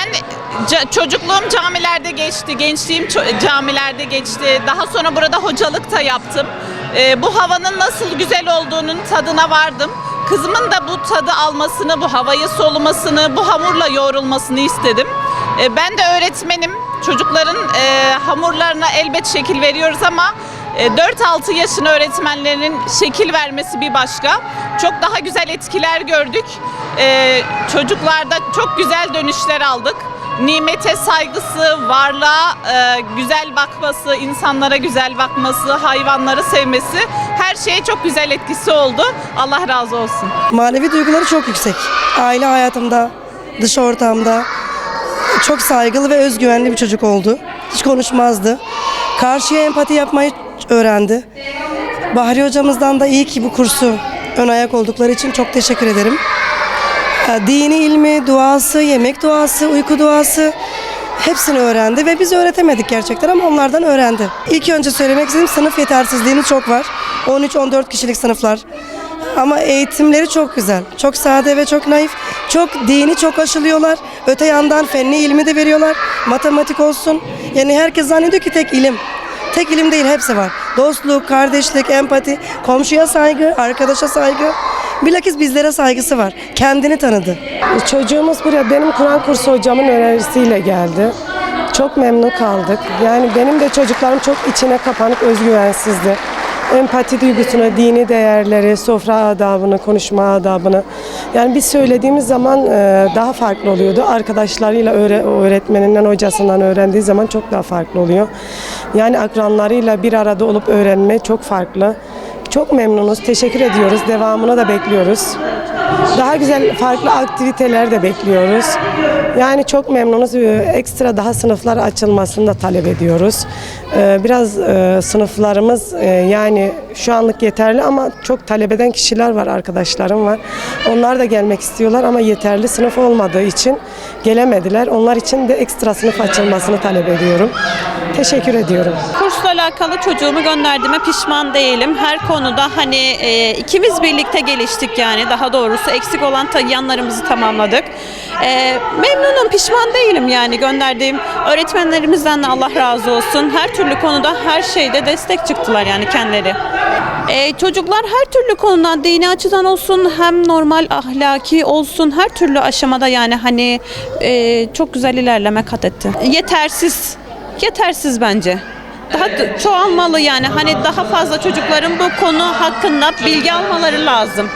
Ben çocukluğum camilerde geçti, gençliğim camilerde geçti. Daha sonra burada hocalık da yaptım. Bu havanın nasıl güzel olduğunun tadına vardım. Kızımın da bu tadı almasını, bu havayı solumasını, bu hamurla yoğrulmasını istedim. Ben de öğretmenim. Çocukların hamurlarına elbet şekil veriyoruz ama 4-6 yaşın öğretmenlerinin şekil vermesi bir başka. Çok daha güzel etkiler gördük. Çocuklarda çok güzel dönüşler aldık. Nimete saygısı, varlığa güzel bakması, insanlara güzel bakması, hayvanları sevmesi, her şeye çok güzel etkisi oldu. Allah razı olsun. Manevi duyguları çok yüksek. Aile hayatımda, dış ortamda çok saygılı ve özgüvenli bir çocuk oldu. Hiç konuşmazdı. Karşıya empati yapmayı öğrendi. Bahri hocamızdan da iyi ki bu kursu ön ayak oldukları için çok teşekkür ederim. Dini ilmi, duası, yemek duası, uyku duası hepsini öğrendi ve biz öğretemedik gerçekten ama onlardan öğrendi. İlk önce söylemek istediğim sınıf yetersizliğimiz çok var. 13-14 kişilik sınıflar. Ama eğitimleri çok güzel. Çok sade ve çok naif. Çok dini çok aşılıyorlar. Öte yandan fenli ilmi de veriyorlar. Matematik olsun. Yani herkes zannediyor ki tek ilim. Tek ilim değil, hepsi var. Dostluk, kardeşlik, empati, komşuya saygı, arkadaşa saygı. Bilakis bizlere saygısı var. Kendini tanıdı. Çocuğumuz buraya benim Kur'an kursu hocamın önerisiyle geldi. Çok memnun kaldık. Yani benim de çocuklarım çok içine kapanık, özgüvensizdi. Empati duygusunu, dini değerleri, sofra adabını, konuşma adabını. Yani biz söylediğimiz zaman daha farklı oluyordu. Arkadaşlarıyla, öğretmeninden, hocasından öğrendiği zaman çok daha farklı oluyor. Yani akranlarıyla bir arada olup öğrenme çok farklı. Çok memnunuz, teşekkür ediyoruz. Devamını da bekliyoruz. Daha güzel, farklı aktiviteler de bekliyoruz. Yani çok memnunuz. Ekstra daha sınıflar açılmasını da talep ediyoruz. Biraz sınıflarımız yani şu anlık yeterli ama çok talep eden kişiler var, arkadaşlarım var. Onlar da gelmek istiyorlar ama yeterli sınıf olmadığı için gelemediler. Onlar için de ekstra sınıf açılmasını talep ediyorum. Teşekkür ediyorum. Kursla alakalı çocuğumu gönderdiğime pişman değilim. Her konuda hani ikimiz birlikte geliştik yani, daha doğrusu eksik olan yanlarımızı tamamladık. Memnunum, pişman değilim yani gönderdiğim öğretmenlerimizden de Allah razı olsun. Her türlü konuda, her şeyde destek çıktılar yani kendileri. Çocuklar her türlü konudan, dini açıdan olsun, hem normal ahlaki olsun, her türlü aşamada yani hani çok güzel ilerleme kat etti. Yetersiz bence. Daha çoğalmalı yani, hani daha fazla çocukların bu konu hakkında bilgi almaları lazım.